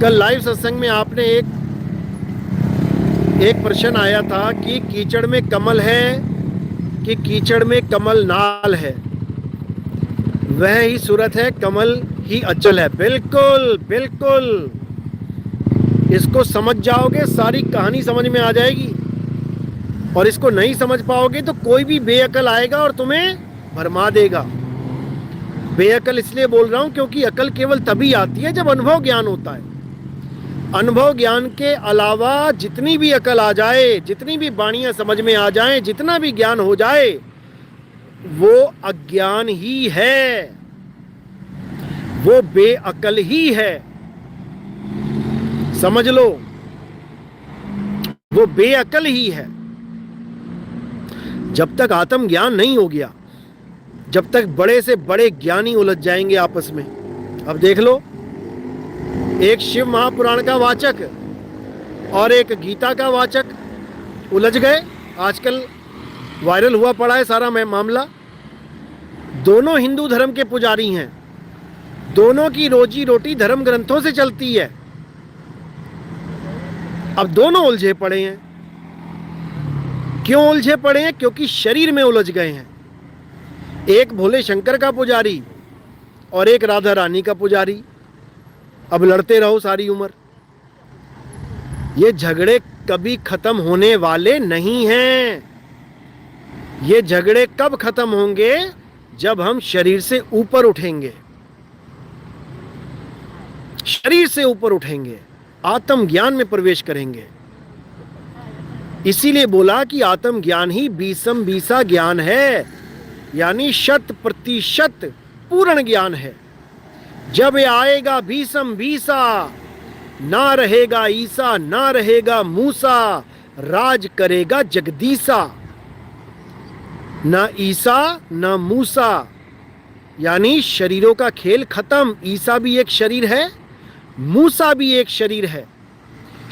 कल लाइव सत्संग में आपने एक प्रश्न आया था कि कीचड़ में कमल है कि कीचड़ में कमल नाल है। वह ही सूरत है, कमल ही अचल है। बिल्कुल बिल्कुल, इसको समझ जाओगे सारी कहानी समझ में आ जाएगी। और इसको नहीं समझ पाओगे तो कोई भी बेअकल आएगा और तुम्हें भरमा देगा। बेअकल इसलिए बोल रहा हूं क्योंकि अकल केवल तभी आती है जब अनुभव ज्ञान होता है। अनुभव ज्ञान के अलावा जितनी भी अकल आ जाए, जितनी भी वाणियां समझ में आ जाएं, जितना भी ज्ञान हो जाए, वो अज्ञान ही है, वो बेअकल ही है। समझ लो, वो बेअकल ही है। जब तक आत्म ज्ञान नहीं हो गया, जब तक बड़े से बड़े ज्ञानी उलझ जाएंगे आपस में। अब देख लो, एक शिव महापुराण का वाचक और एक गीता का वाचक उलझ गए। आजकल वायरल हुआ पड़ा है सारा मामला। दोनों हिंदू धर्म के पुजारी हैं, दोनों की रोजी रोटी धर्म ग्रंथों से चलती है। अब दोनों उलझे पड़े हैं। क्यों उलझे पड़े हैं? क्योंकि शरीर में उलझ गए हैं। एक भोले शंकर का पुजारी और एक राधा रानी का पुजारी। अब लड़ते रहो सारी उम्र। ये झगड़े कभी खत्म होने वाले नहीं हैं। ये झगड़े कब खत्म होंगे? जब हम शरीर से ऊपर उठेंगे, शरीर से ऊपर उठेंगे, आत्म ज्ञान में प्रवेश करेंगे। इसीलिए बोला कि आत्म ज्ञान ही बीसम बीसा ज्ञान है, यानी 100% पूर्ण ज्ञान है। जब आएगा भीषम भीसा, ना रहेगा ईसा, ना रहेगा मूसा, राज करेगा जगदीसा। ना ईसा ना मूसा, यानी शरीरों का खेल खत्म। ईसा भी एक शरीर है, मूसा भी एक शरीर है।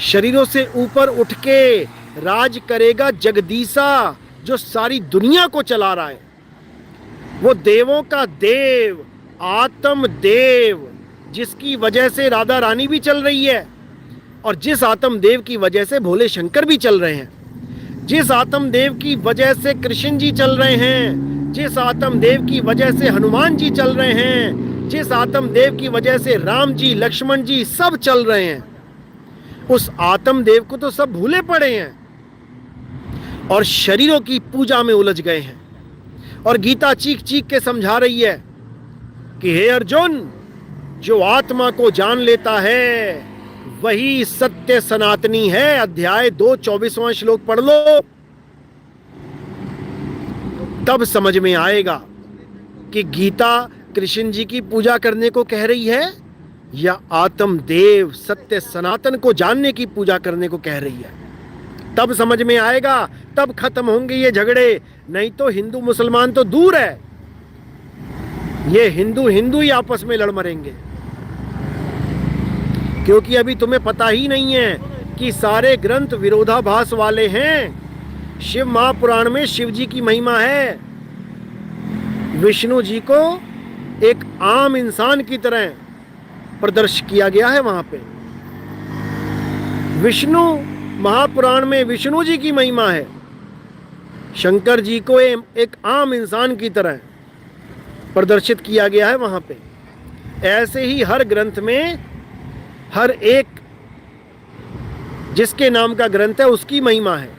शरीरों से ऊपर उठ के राज करेगा जगदीसा, जो सारी दुनिया को चला रहा है। वो देवों का देव, आत्म देव, जिसकी वजह से राधा रानी भी चल रही है और जिस आत्म देव की वजह से भोले शंकर भी चल रहे हैं, जिस आत्म देव की वजह से कृष्ण जी चल रहे हैं, जिस आत्म देव की वजह से हनुमान जी चल रहे हैं, जिस आत्म देव की वजह से राम जी लक्ष्मण जी सब चल रहे हैं, उस आत्म देव को तो सब भूले पड़े हैं और शरीरों की पूजा में उलझ गए हैं। और गीता चीख चीख के समझा रही है कि हे अर्जुन, जो आत्मा को जान लेता है वही सत्य सनातनी है। अध्याय 2 24वां श्लोक पढ़ लो, तब समझ में आएगा कि गीता कृष्ण जी की पूजा करने को कह रही है या आत्म देव सत्य सनातन को जानने की पूजा करने को कह रही है। तब समझ में आएगा, तब खत्म होंगे ये झगड़े। नहीं तो हिंदू मुसलमान तो दूर है, ये हिंदू हिंदू ही आपस में लड़ मरेंगे। क्योंकि अभी तुम्हें पता ही नहीं है कि सारे ग्रंथ विरोधाभास वाले हैं। शिव महापुराण में शिव जी की महिमा है, विष्णु जी को एक आम इंसान की तरह प्रदर्शित किया गया है। वहां पे विष्णु महापुराण में विष्णु जी की महिमा है, शंकर जी को एक आम इंसान की तरह प्रदर्शित किया गया है वहां पे। ऐसे ही हर ग्रंथ में हर एक जिसके नाम का ग्रंथ है उसकी महिमा है।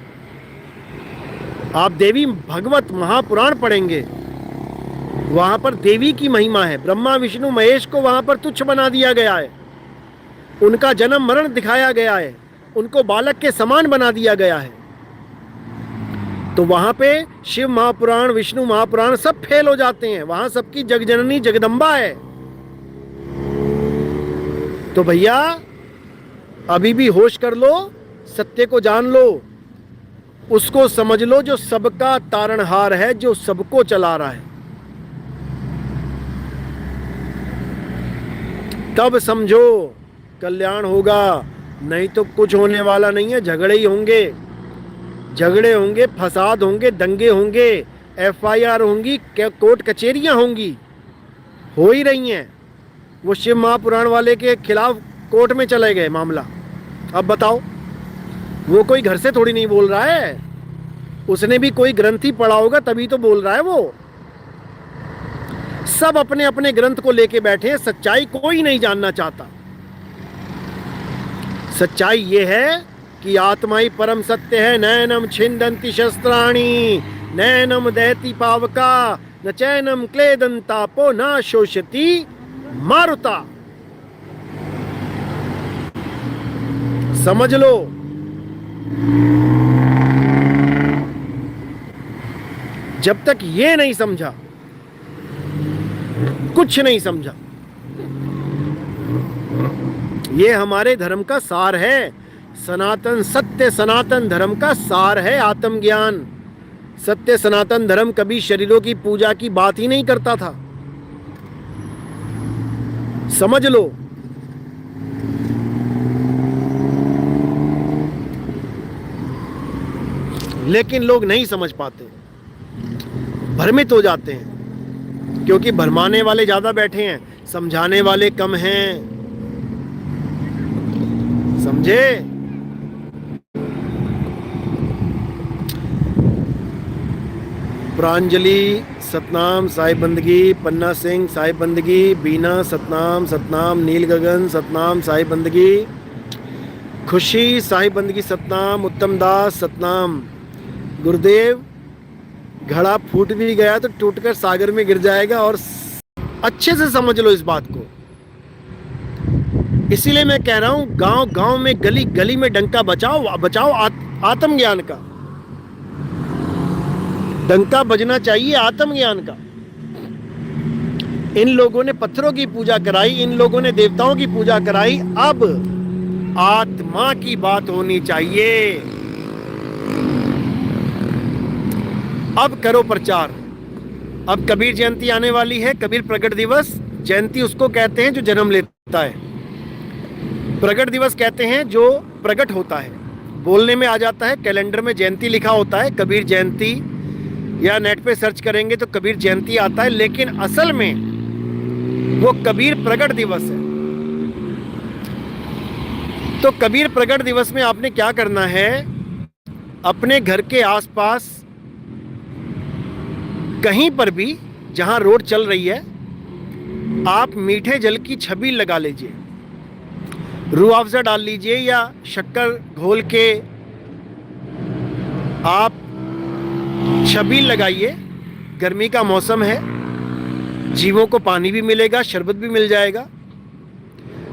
आप देवी भगवत महापुराण पढ़ेंगे, वहां पर देवी की महिमा है। ब्रह्मा विष्णु महेश को वहां पर तुच्छ बना दिया गया है, उनका जन्म मरण दिखाया गया है, उनको बालक के समान बना दिया गया है। तो वहां पे शिव महापुराण विष्णु महापुराण सब फेल हो जाते हैं। वहां सबकी जगजननी जगदम्बा है। तो भैया अभी भी होश कर लो, सत्य को जान लो, उसको समझ लो जो सबका तारणहार है, जो सबको चला रहा है। तब समझो कल्याण होगा, नहीं तो कुछ होने वाला नहीं है। झगड़े ही होंगे, झगड़े होंगे, फसाद होंगे, दंगे होंगे, FIR होंगी, कोर्ट कचहरियां होंगी, हो ही रही हैं। वो शिव महापुराण वाले के खिलाफ कोर्ट में चले गए मामला। अब बताओ, वो कोई घर से थोड़ी नहीं बोल रहा है, उसने भी कोई ग्रंथ ही पढ़ा होगा तभी तो बोल रहा है। वो सब अपने अपने ग्रंथ को लेके बैठे हैं, सच्चाई कोई नहीं जानना चाहता। सच्चाई ये है कि आत्मा ही परम सत्य है। नैनम छिंदंति शस्त्राणि नैनम दहति पावका न चैनम क्लेदंतापो न शोषति मारुता। समझ लो, जब तक ये नहीं समझा कुछ नहीं समझा। ये हमारे धर्म का सार है, सनातन सत्य सनातन धर्म का सार है आत्मज्ञान। सत्य सनातन धर्म कभी शरीरों की पूजा की बात ही नहीं करता था, समझ लो। लेकिन लोग नहीं समझ पाते, भ्रमित हो जाते हैं, क्योंकि भरमाने वाले ज्यादा बैठे हैं, समझाने वाले कम हैं। समझे? प्रांजलि सतनाम साहिब बंदगी, पन्ना सिंह साहिब बंदगी, बीना सतनाम सतनाम, नील गगन सतनाम साहिब बंदगी, खुशी साहिब बंदगी सतनाम, उत्तम दास सतनाम। गुरुदेव, घड़ा फूट भी गया तो टूटकर सागर में गिर जाएगा, और अच्छे से समझ लो इस बात को। इसीलिए मैं कह रहा हूं, गांव गांव में गली गली में डंका बचाओ बचाओ आत्मज्ञान का। डंका बजना चाहिए आत्मज्ञान का। इन लोगों ने पत्थरों की पूजा कराई, इन लोगों ने देवताओं की पूजा कराई, अब आत्मा की बात होनी चाहिए। अब करो प्रचार। अब कबीर जयंती आने वाली है, कबीर प्रकट दिवस। जयंती उसको कहते हैं जो जन्म लेता है, प्रकट दिवस कहते हैं जो प्रकट होता है। बोलने में आ जाता है, कैलेंडर में जयंती लिखा होता है, कबीर जयंती, या नेट पे सर्च करेंगे तो कबीर जयंती आता है, लेकिन असल में वो कबीर प्रकट दिवस है। तो कबीर प्रकट दिवस में आपने क्या करना है, अपने घर के आसपास कहीं पर भी जहां रोड चल रही है, आप मीठे जल की छबील लगा लीजिए, रूह अफ़ज़ा डाल लीजिए, या शक्कर घोल के आप छबील लगाइए। गर्मी का मौसम है, जीवों को पानी भी मिलेगा, शरबत भी मिल जाएगा।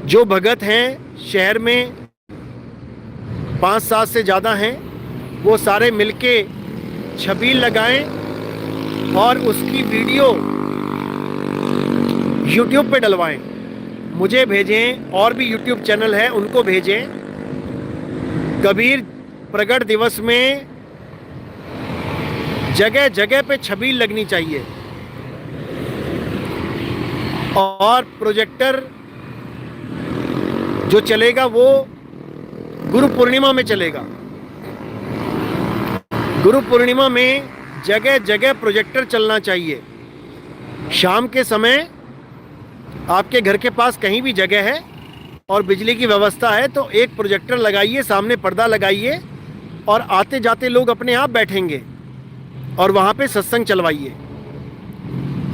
जो भगत हैं शहर में 5-7 से ज़्यादा हैं, वो सारे मिलके छबील लगाएं और उसकी वीडियो YouTube पे डलवाएं, मुझे भेजें, और भी YouTube चैनल है उनको भेजें। कबीर प्रकट दिवस में जगह जगह पे छबील लगनी चाहिए, और प्रोजेक्टर जो चलेगा वो गुरु पूर्णिमा में चलेगा। गुरु पूर्णिमा में जगह जगह प्रोजेक्टर चलना चाहिए। शाम के समय आपके घर के पास कहीं भी जगह है और बिजली की व्यवस्था है तो एक प्रोजेक्टर लगाइए, सामने पर्दा लगाइए, और आते जाते लोग अपने आप बैठेंगे और वहाँ पे सत्संग चलवाइए।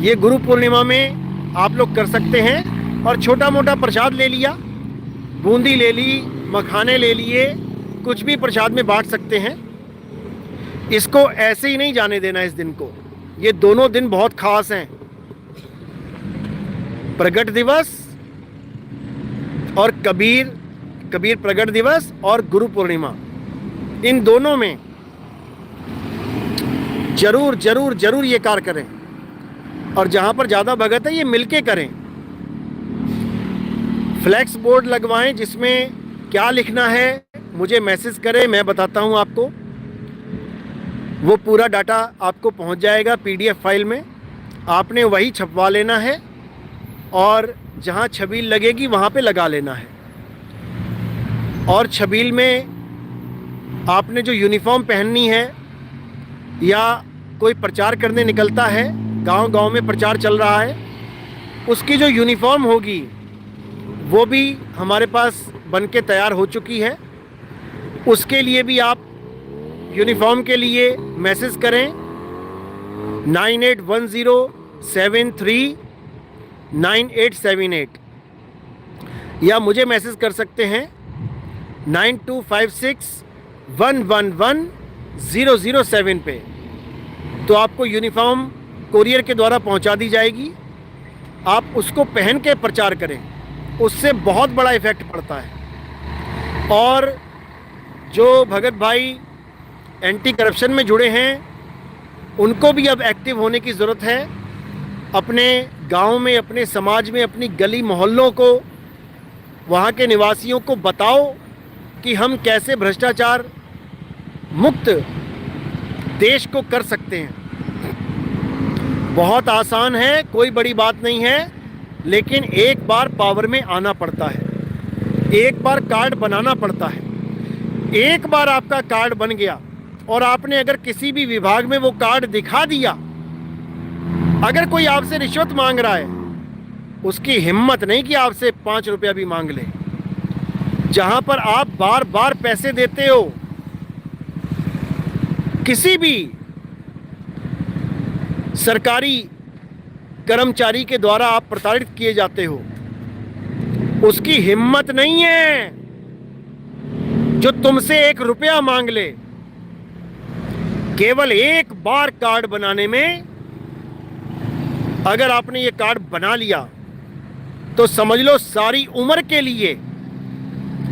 ये गुरु पूर्णिमा में आप लोग कर सकते हैं। और छोटा मोटा प्रसाद ले लिया, बूंदी ले ली, मखाने ले लिए, कुछ भी प्रसाद में बांट सकते हैं। इसको ऐसे ही नहीं जाने देना इस दिन को। ये दोनों दिन बहुत खास हैं, प्रकट दिवस और कबीर प्रकट दिवस और गुरु पूर्णिमा। इन दोनों में जरूर जरूर जरूर ये कार्य करें, और जहां पर ज़्यादा भगत है ये मिलके करें। फ्लैक्स बोर्ड लगवाएं जिसमें क्या लिखना है मुझे मैसेज करें, मैं बताता हूं आपको। वो पूरा डाटा आपको पहुंच जाएगा PDF फाइल में, आपने वही छपवा लेना है और जहां छबील लगेगी वहां पे लगा लेना है। और छबील में आपने जो यूनिफॉर्म पहननी है, या कोई प्रचार करने निकलता है, गांव गांव में प्रचार चल रहा है, उसकी जो यूनिफॉर्म होगी वो भी हमारे पास बन के तैयार हो चुकी है। उसके लिए भी आप यूनिफॉर्म के लिए मैसेज करें 9810739878 या मुझे मैसेज कर सकते हैं 9256111007 पे। तो आपको यूनिफॉर्म कोरियर के द्वारा पहुंचा दी जाएगी। आप उसको पहन के प्रचार करें, उससे बहुत बड़ा इफ़ेक्ट पड़ता है। और जो भगत भाई एंटी करप्शन में जुड़े हैं उनको भी अब एक्टिव होने की ज़रूरत है। अपने गांव में, अपने समाज में, अपनी गली मोहल्लों को, वहाँ के निवासियों को बताओ कि हम कैसे भ्रष्टाचार मुक्त देश को कर सकते हैं। बहुत आसान है, कोई बड़ी बात नहीं है, लेकिन एक बार पावर में आना पड़ता है, एक बार कार्ड बनाना पड़ता है। एक बार आपका कार्ड बन गया और आपने अगर किसी भी विभाग में वो कार्ड दिखा दिया, अगर कोई आपसे रिश्वत मांग रहा है, उसकी हिम्मत नहीं कि आपसे 5 रुपया भी मांग ले। जहां पर आप बार बार पैसे देते हो, किसी भी सरकारी कर्मचारी के द्वारा आप प्रताड़ित किए जाते हो, उसकी हिम्मत नहीं है जो तुमसे 1 रुपया मांग ले। केवल एक बार कार्ड बनाने में, अगर आपने ये कार्ड बना लिया तो समझ लो सारी उम्र के लिए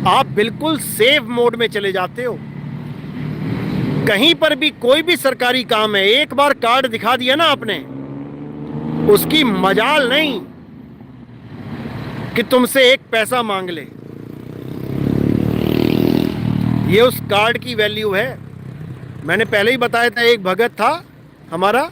आप बिल्कुल सेफ मोड में चले जाते हो। कहीं पर भी कोई भी सरकारी काम है, एक बार कार्ड दिखा दिया ना आपने, उसकी मजाल नहीं कि तुमसे 1 पैसा मांग ले। ये उस कार्ड की वैल्यू है। मैंने पहले ही बताया था, एक भगत था हमारा,